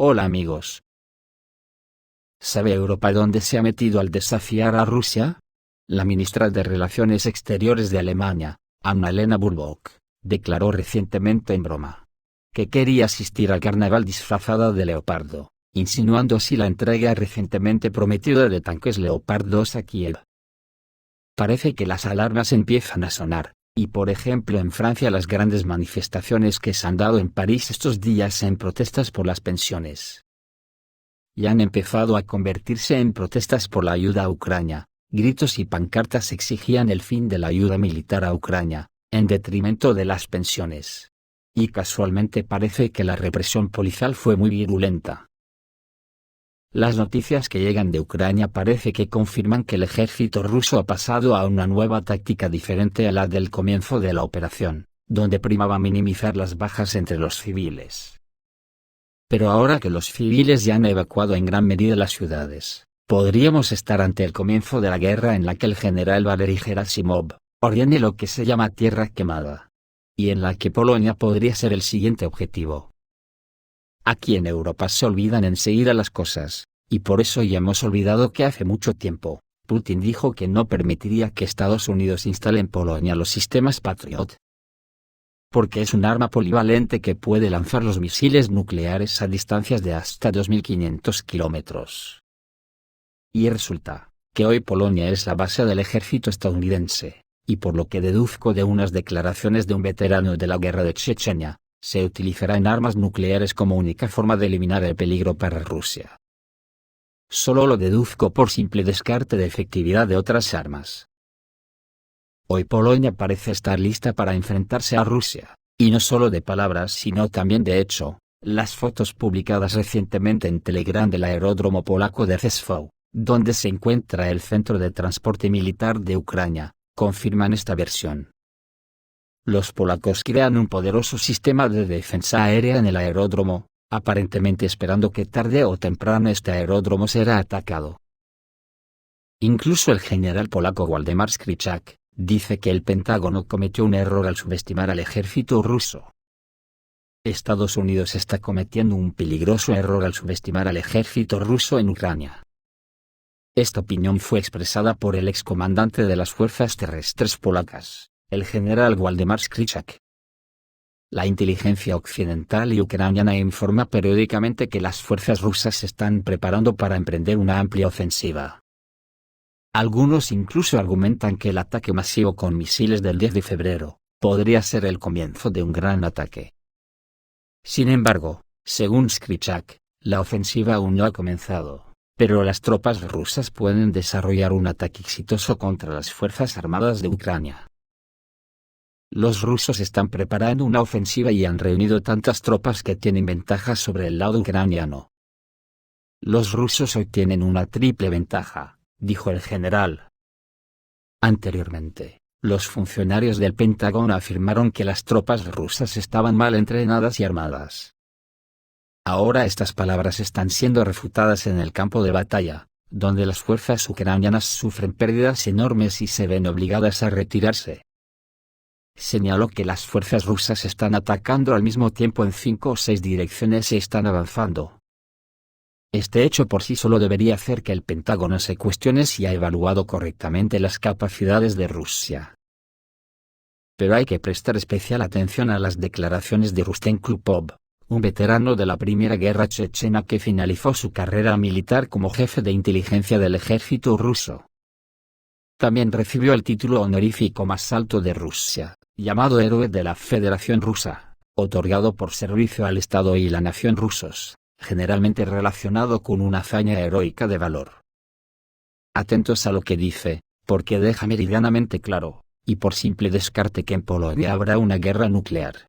Hola amigos. ¿Sabe Europa dónde se ha metido al desafiar a Rusia? La ministra de Relaciones Exteriores de Alemania, Annalena Baerbock, declaró recientemente en broma que quería asistir al carnaval disfrazada de leopardo, insinuando así la entrega recientemente prometida de tanques Leopard 2 a Kiev. Parece que las alarmas empiezan a sonar, y por ejemplo en Francia las grandes manifestaciones que se han dado en París estos días en protestas por las pensiones ya han empezado a convertirse en protestas por la ayuda a Ucrania. Gritos y pancartas exigían el fin de la ayuda militar a Ucrania, en detrimento de las pensiones. Y casualmente parece que la represión policial fue muy virulenta. Las noticias que llegan de Ucrania parece que confirman que el ejército ruso ha pasado a una nueva táctica diferente a la del comienzo de la operación, donde primaba minimizar las bajas entre los civiles. Pero ahora que los civiles ya han evacuado en gran medida las ciudades, podríamos estar ante el comienzo de la guerra en la que el general Valery Gerasimov ordene lo que se llama tierra quemada, y en la que Polonia podría ser el siguiente objetivo. Aquí en Europa se olvidan enseguida las cosas, y por eso ya hemos olvidado que hace mucho tiempo, Putin dijo que no permitiría que Estados Unidos instale en Polonia los sistemas Patriot, porque es un arma polivalente que puede lanzar los misiles nucleares a distancias de hasta 2.500 kilómetros. Y resulta que hoy Polonia es la base del ejército estadounidense, y por lo que deduzco de unas declaraciones de un veterano de la guerra de Chechenia, se utilizarán armas nucleares como única forma de eliminar el peligro para Rusia. Solo lo deduzco por simple descarte de efectividad de otras armas. Hoy Polonia parece estar lista para enfrentarse a Rusia, y no solo de palabras sino también de hecho. Las fotos publicadas recientemente en Telegram del aeródromo polaco de Rzeszów, donde se encuentra el centro de transporte militar de Ucrania, confirman esta versión. Los polacos crean un poderoso sistema de defensa aérea en el aeródromo, aparentemente esperando que tarde o temprano este aeródromo será atacado. Incluso el general polaco Waldemar Szymczak dice que el Pentágono cometió un error al subestimar al ejército ruso. Estados Unidos está cometiendo un peligroso error al subestimar al ejército ruso en Ucrania. Esta opinión fue expresada por el excomandante de las fuerzas terrestres polacas, el general Waldemar Szymczak. La inteligencia occidental y ucraniana informa periódicamente que las fuerzas rusas se están preparando para emprender una amplia ofensiva. Algunos incluso argumentan que el ataque masivo con misiles del 10 de febrero podría ser el comienzo de un gran ataque. Sin embargo, según Szymczak, la ofensiva aún no ha comenzado, pero las tropas rusas pueden desarrollar un ataque exitoso contra las Fuerzas Armadas de Ucrania. Los rusos están preparando una ofensiva y han reunido tantas tropas que tienen ventaja sobre el lado ucraniano. Los rusos hoy tienen una triple ventaja, dijo el general. Anteriormente, los funcionarios del Pentágono afirmaron que las tropas rusas estaban mal entrenadas y armadas. Ahora estas palabras están siendo refutadas en el campo de batalla, donde las fuerzas ucranianas sufren pérdidas enormes y se ven obligadas a retirarse. Señaló que las fuerzas rusas están atacando al mismo tiempo en 5 o 6 direcciones y están avanzando. Este hecho por sí solo debería hacer que el Pentágono se cuestione si ha evaluado correctamente las capacidades de Rusia. Pero hay que prestar especial atención a las declaraciones de Rustem Krupov, un veterano de la Primera Guerra Chechena que finalizó su carrera militar como jefe de inteligencia del ejército ruso. También recibió el título honorífico más alto de Rusia, llamado Héroe de la Federación Rusa, otorgado por servicio al Estado y la nación rusos, generalmente relacionado con una hazaña heroica de valor. Atentos a lo que dice, porque deja meridianamente claro, y por simple descarte, que en Polonia habrá una guerra nuclear.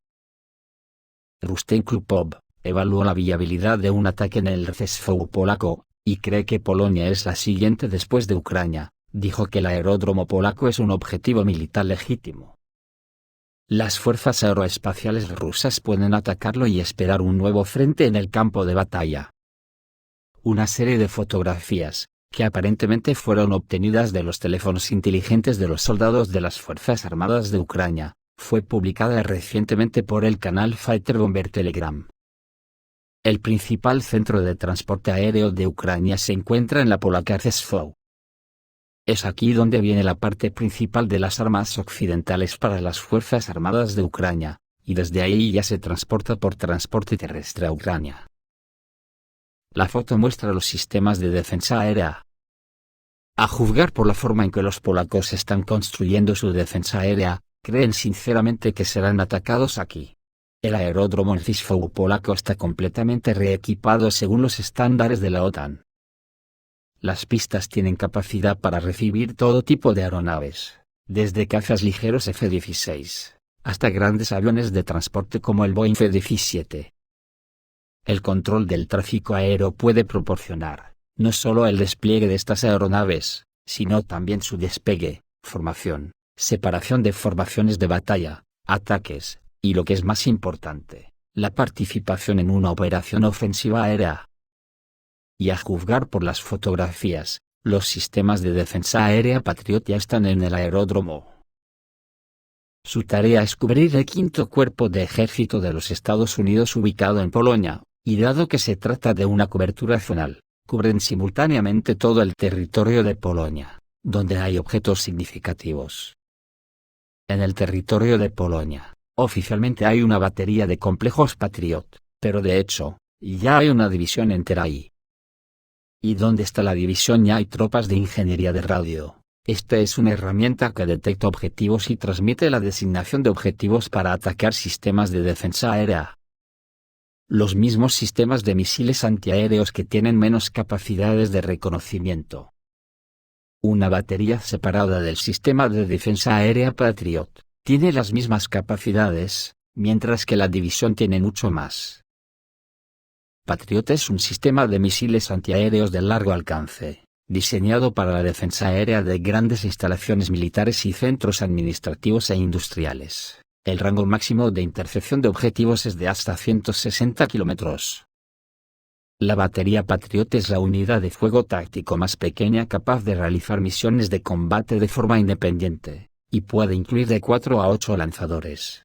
Rustem Krupov evaluó la viabilidad de un ataque en el Rzeszów polaco, y cree que Polonia es la siguiente después de Ucrania. Dijo que el aeródromo polaco es un objetivo militar legítimo. Las fuerzas aeroespaciales rusas pueden atacarlo y esperar un nuevo frente en el campo de batalla. Una serie de fotografías, que aparentemente fueron obtenidas de los teléfonos inteligentes de los soldados de las Fuerzas Armadas de Ucrania, fue publicada recientemente por el canal Fighter Bomber Telegram. El principal centro de transporte aéreo de Ucrania se encuentra en la polaca Rzeszów. Es aquí donde viene la parte principal de las armas occidentales para las Fuerzas Armadas de Ucrania, y desde ahí ya se transporta por transporte terrestre a Ucrania. La foto muestra los sistemas de defensa aérea. A juzgar por la forma en que los polacos están construyendo su defensa aérea, creen sinceramente que serán atacados aquí. El aeródromo Rzeszów polaco está completamente reequipado según los estándares de la OTAN. Las pistas tienen capacidad para recibir todo tipo de aeronaves, desde cazas ligeros F-16, hasta grandes aviones de transporte como el Boeing F-17. El control del tráfico aéreo puede proporcionar, no solo el despliegue de estas aeronaves, sino también su despegue, formación, separación de formaciones de batalla, ataques, y lo que es más importante, la participación en una operación ofensiva aérea. Y a juzgar por las fotografías, los sistemas de defensa aérea Patriot ya están en el aeródromo. Su tarea es cubrir el 5º Cuerpo de Ejército de los Estados Unidos ubicado en Polonia, y dado que se trata de una cobertura zonal, cubren simultáneamente todo el territorio de Polonia, donde hay objetos significativos. En el territorio de Polonia, oficialmente hay una batería de complejos Patriot, pero de hecho, ya hay una división entera ahí. ¿Y dónde está la división? Ya hay tropas de ingeniería de radio. Esta es una herramienta que detecta objetivos y transmite la designación de objetivos para atacar sistemas de defensa aérea. Los mismos sistemas de misiles antiaéreos que tienen menos capacidades de reconocimiento. Una batería separada del sistema de defensa aérea Patriot tiene las mismas capacidades, mientras que la división tiene mucho más. Patriot es un sistema de misiles antiaéreos de largo alcance, diseñado para la defensa aérea de grandes instalaciones militares y centros administrativos e industriales. El rango máximo de intercepción de objetivos es de hasta 160 kilómetros. La batería Patriot es la unidad de fuego táctico más pequeña capaz de realizar misiones de combate de forma independiente, y puede incluir de 4 a 8 lanzadores.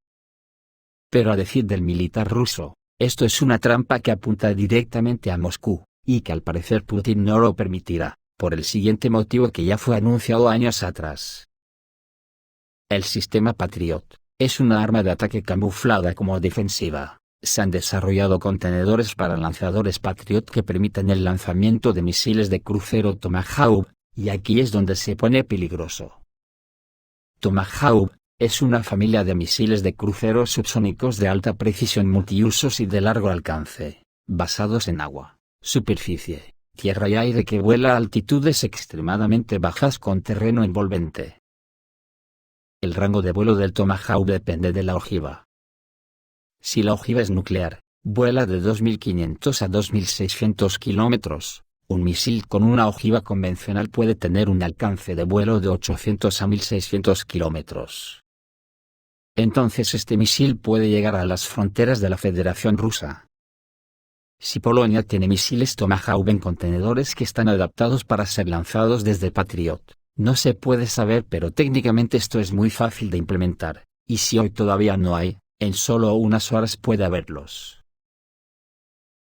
Pero a decir del militar ruso, esto es una trampa que apunta directamente a Moscú, y que al parecer Putin no lo permitirá, por el siguiente motivo que ya fue anunciado años atrás. El sistema Patriot es una arma de ataque camuflada como defensiva. Se han desarrollado contenedores para lanzadores Patriot que permiten el lanzamiento de misiles de crucero Tomahawk, y aquí es donde se pone peligroso. Tomahawk es una familia de misiles de crucero subsónicos de alta precisión multiusos y de largo alcance, basados en agua, superficie, tierra y aire que vuela a altitudes extremadamente bajas con terreno envolvente. El rango de vuelo del Tomahawk depende de la ojiva. Si la ojiva es nuclear, vuela de 2.500 a 2.600 kilómetros. Un misil con una ojiva convencional puede tener un alcance de vuelo de 800 a 1.600 kilómetros. Entonces este misil puede llegar a las fronteras de la Federación Rusa. Si Polonia tiene misiles Tomahawk en contenedores que están adaptados para ser lanzados desde Patriot, no se puede saber, pero técnicamente esto es muy fácil de implementar, y si hoy todavía no hay, en solo unas horas puede haberlos.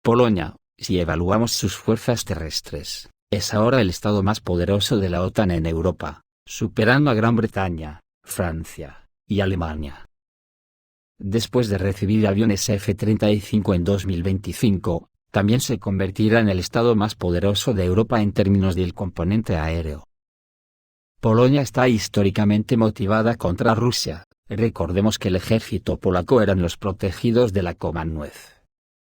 Polonia, si evaluamos sus fuerzas terrestres, es ahora el estado más poderoso de la OTAN en Europa, superando a Gran Bretaña, Francia y Alemania. Después de recibir aviones F-35 en 2025, también se convertirá en el estado más poderoso de Europa en términos del componente aéreo. Polonia está históricamente motivada contra Rusia. Recordemos que el ejército polaco eran los protegidos de la Commonwealth.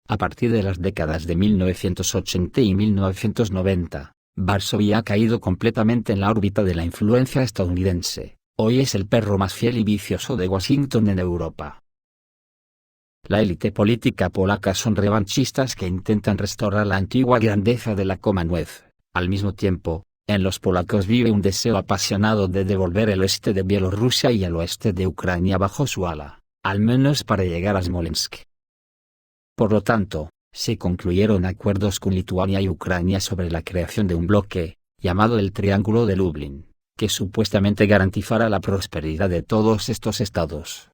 A partir de las décadas de 1980 y 1990, Varsovia ha caído completamente en la órbita de la influencia estadounidense. Hoy es el perro más fiel y vicioso de Washington en Europa. La élite política polaca son revanchistas que intentan restaurar la antigua grandeza de la Commonwealth. Al mismo tiempo, en los polacos vive un deseo apasionado de devolver el oeste de Bielorrusia y el oeste de Ucrania bajo su ala, al menos para llegar a Smolensk. Por lo tanto, se concluyeron acuerdos con Lituania y Ucrania sobre la creación de un bloque, llamado el Triángulo de Lublin, que supuestamente garantizará la prosperidad de todos estos estados.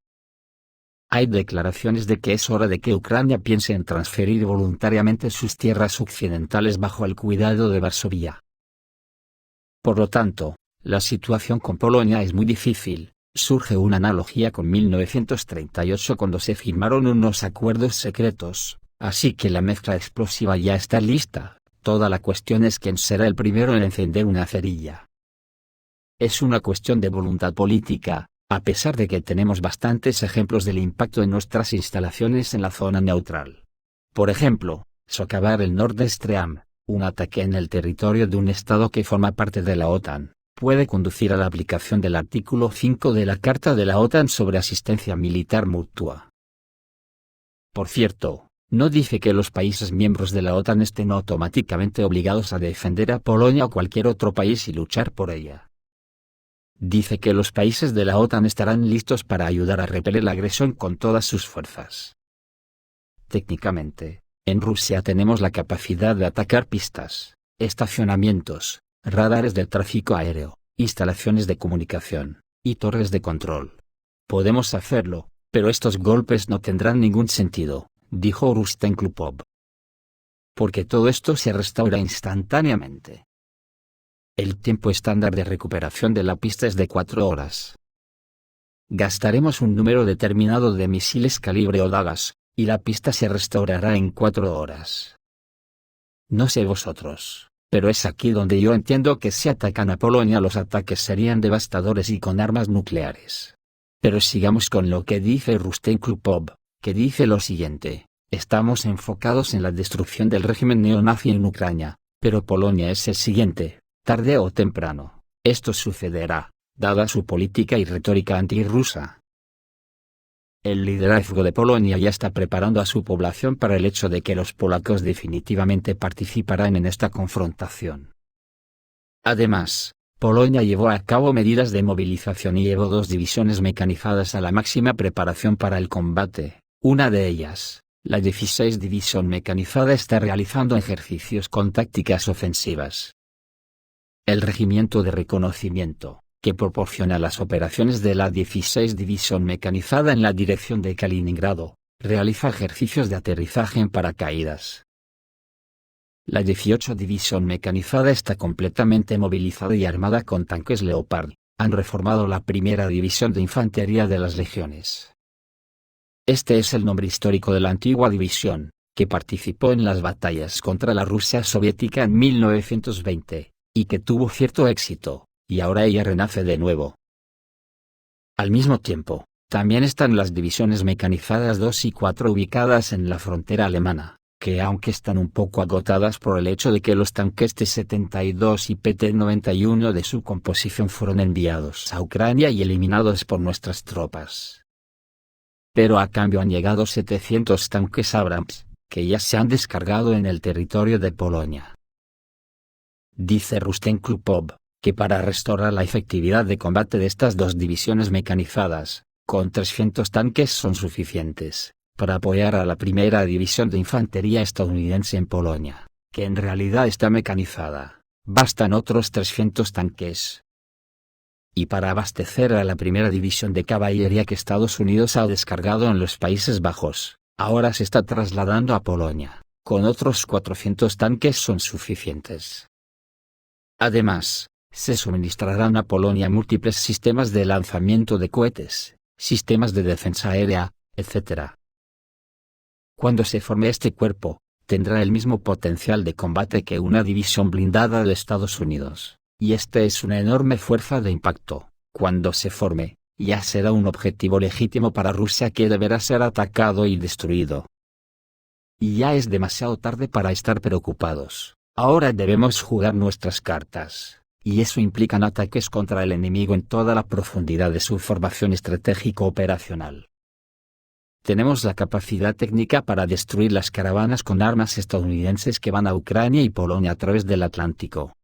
Hay declaraciones de que es hora de que Ucrania piense en transferir voluntariamente sus tierras occidentales bajo el cuidado de Varsovia. Por lo tanto, la situación con Polonia es muy difícil. Surge una analogía con 1938 cuando se firmaron unos acuerdos secretos, así que la mezcla explosiva ya está lista. Toda la cuestión es quién será el primero en encender una cerilla. Es una cuestión de voluntad política, a pesar de que tenemos bastantes ejemplos del impacto de nuestras instalaciones en la zona neutral. Por ejemplo, socavar el Nord Stream, un ataque en el territorio de un estado que forma parte de la OTAN, puede conducir a la aplicación del artículo 5 de la Carta de la OTAN sobre asistencia militar mutua. Por cierto, no dice que los países miembros de la OTAN estén automáticamente obligados a defender a Polonia o cualquier otro país y luchar por ella. Dice que los países de la OTAN estarán listos para ayudar a repeler la agresión con todas sus fuerzas. Técnicamente, en Rusia tenemos la capacidad de atacar pistas, estacionamientos, radares de tráfico aéreo, instalaciones de comunicación, y torres de control. Podemos hacerlo, pero estos golpes no tendrán ningún sentido, dijo Rustem Klupov. Porque todo esto se restaura instantáneamente. El tiempo estándar de recuperación de la pista es de 4 horas. Gastaremos un número determinado de misiles calibre o dagas, y la pista se restaurará en 4 horas. No sé vosotros, pero es aquí donde yo entiendo que si atacan a Polonia los ataques serían devastadores y con armas nucleares. Pero sigamos con lo que dice Rustem Klupov, que dice lo siguiente: estamos enfocados en la destrucción del régimen neonazi en Ucrania, pero Polonia es el siguiente. Tarde o temprano, esto sucederá, dada su política y retórica antirrusa. El liderazgo de Polonia ya está preparando a su población para el hecho de que los polacos definitivamente participarán en esta confrontación. Además, Polonia llevó a cabo medidas de movilización y llevó 2 divisiones mecanizadas a la máxima preparación para el combate. Una de ellas, la 16 División Mecanizada, está realizando ejercicios con tácticas ofensivas. El Regimiento de Reconocimiento, que proporciona las operaciones de la 16 División Mecanizada en la dirección de Kaliningrado, realiza ejercicios de aterrizaje en paracaídas. La 18 División Mecanizada está completamente movilizada y armada con tanques Leopard. Han reformado la primera división de infantería de las legiones. Este es el nombre histórico de la antigua división, que participó en las batallas contra la Rusia soviética en 1920. Y que tuvo cierto éxito, y ahora ella renace de nuevo. Al mismo tiempo, también están las divisiones mecanizadas 2 y 4 ubicadas en la frontera alemana, que aunque están un poco agotadas por el hecho de que los tanques T-72 y PT-91 de su composición fueron enviados a Ucrania y eliminados por nuestras tropas. Pero a cambio han llegado 700 tanques Abrams, que ya se han descargado en el territorio de Polonia. Dice Rustem Klupov, que para restaurar la efectividad de combate de estas 2 divisiones mecanizadas, con 300 tanques son suficientes, para apoyar a la primera división de infantería estadounidense en Polonia, que en realidad está mecanizada. Bastan otros 300 tanques. Y para abastecer a la primera división de caballería que Estados Unidos ha descargado en los Países Bajos, ahora se está trasladando a Polonia, con otros 400 tanques son suficientes. Además, se suministrarán a Polonia múltiples sistemas de lanzamiento de cohetes, sistemas de defensa aérea, etc. Cuando se forme este cuerpo, tendrá el mismo potencial de combate que una división blindada de Estados Unidos, y este es una enorme fuerza de impacto. Cuando se forme, ya será un objetivo legítimo para Rusia que deberá ser atacado y destruido. Y ya es demasiado tarde para estar preocupados. Ahora debemos jugar nuestras cartas, y eso implica ataques contra el enemigo en toda la profundidad de su formación estratégico-operacional. Tenemos la capacidad técnica para destruir las caravanas con armas estadounidenses que van a Ucrania y Polonia a través del Atlántico.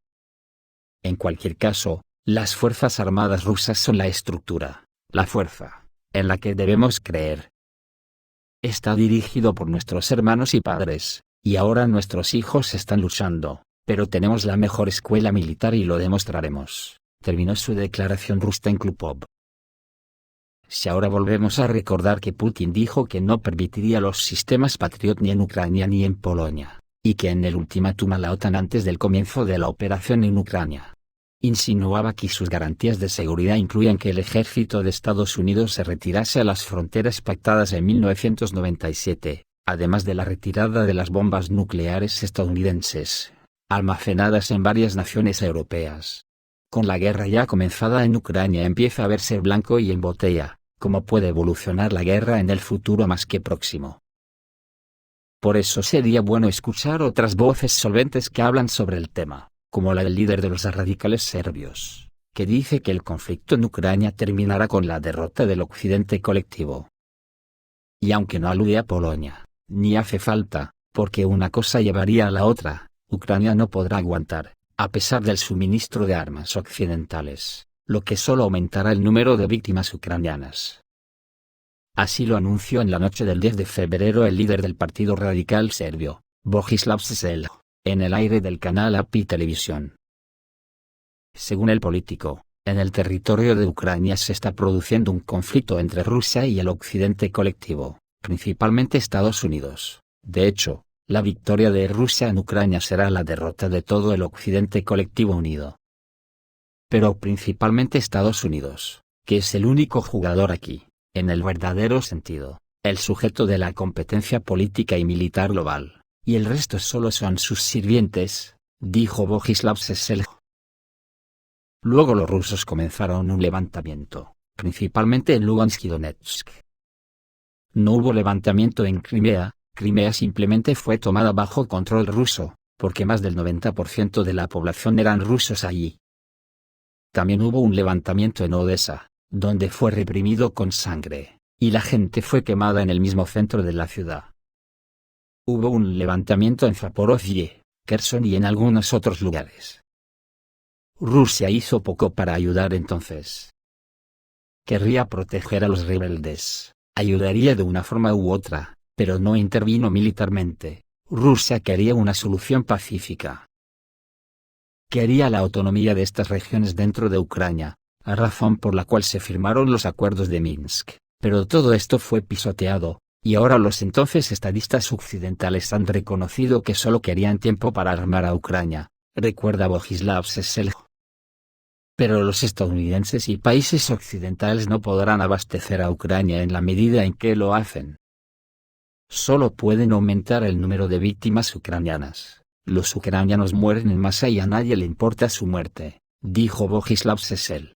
En cualquier caso, las Fuerzas Armadas rusas son la estructura, la fuerza, en la que debemos creer. Está dirigido por nuestros hermanos y padres. Y ahora nuestros hijos están luchando, pero tenemos la mejor escuela militar y lo demostraremos, terminó su declaración Rustem Klupov. Si ahora volvemos a recordar que Putin dijo que no permitiría los sistemas Patriot ni en Ucrania ni en Polonia, y que en el ultimátum a la OTAN antes del comienzo de la operación en Ucrania, insinuaba que sus garantías de seguridad incluían que el ejército de Estados Unidos se retirase a las fronteras pactadas en 1997, además de la retirada de las bombas nucleares estadounidenses, almacenadas en varias naciones europeas. Con la guerra ya comenzada en Ucrania empieza a verse blanco y en botella cómo puede evolucionar la guerra en el futuro más que próximo. Por eso sería bueno escuchar otras voces solventes que hablan sobre el tema, como la del líder de los radicales serbios, que dice que el conflicto en Ucrania terminará con la derrota del occidente colectivo. Y aunque no alude a Polonia, ni hace falta, porque una cosa llevaría a la otra, Ucrania no podrá aguantar, a pesar del suministro de armas occidentales, lo que solo aumentará el número de víctimas ucranianas. Así lo anunció en la noche del 10 de febrero el líder del Partido Radical Serbio, Vojislav Šešelj, en el aire del canal API Televisión. Según el político, en el territorio de Ucrania se está produciendo un conflicto entre Rusia y el occidente colectivo, principalmente Estados Unidos. De hecho, la victoria de Rusia en Ucrania será la derrota de todo el occidente colectivo unido. Pero principalmente Estados Unidos, que es el único jugador aquí, en el verdadero sentido, el sujeto de la competencia política y militar global, y el resto solo son sus sirvientes, dijo Vojislav Šešelj. Luego los rusos comenzaron un levantamiento, principalmente en Lugansk y Donetsk. No hubo levantamiento en Crimea. Crimea simplemente fue tomada bajo control ruso, porque más del 90% de la población eran rusos allí. También hubo un levantamiento en Odessa, donde fue reprimido con sangre, y la gente fue quemada en el mismo centro de la ciudad. Hubo un levantamiento en Zaporozhye, Kherson y en algunos otros lugares. Rusia hizo poco para ayudar entonces. Querría proteger a los rebeldes, ayudaría de una forma u otra, pero no intervino militarmente. Rusia quería una solución pacífica. Quería la autonomía de estas regiones dentro de Ucrania, a razón por la cual se firmaron los acuerdos de Minsk, pero todo esto fue pisoteado, y ahora los entonces estadistas occidentales han reconocido que solo querían tiempo para armar a Ucrania, recuerda Vojislav Šešelj. Pero los estadounidenses y países occidentales no podrán abastecer a Ucrania en la medida en que lo hacen. Solo pueden aumentar el número de víctimas ucranianas. Los ucranianos mueren en masa y a nadie le importa su muerte, dijo Vojislav Šešelj.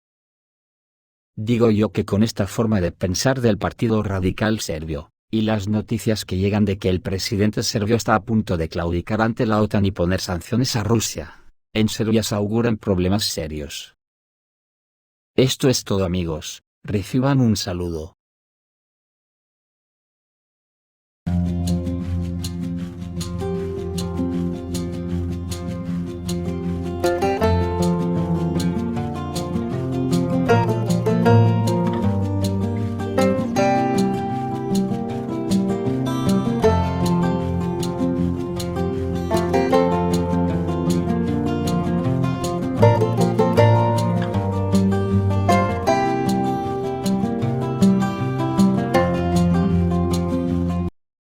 Digo yo que con esta forma de pensar del Partido Radical Serbio, y las noticias que llegan de que el presidente serbio está a punto de claudicar ante la OTAN y poner sanciones a Rusia, en Serbia se auguran problemas serios. Esto es todo amigos, reciban un saludo.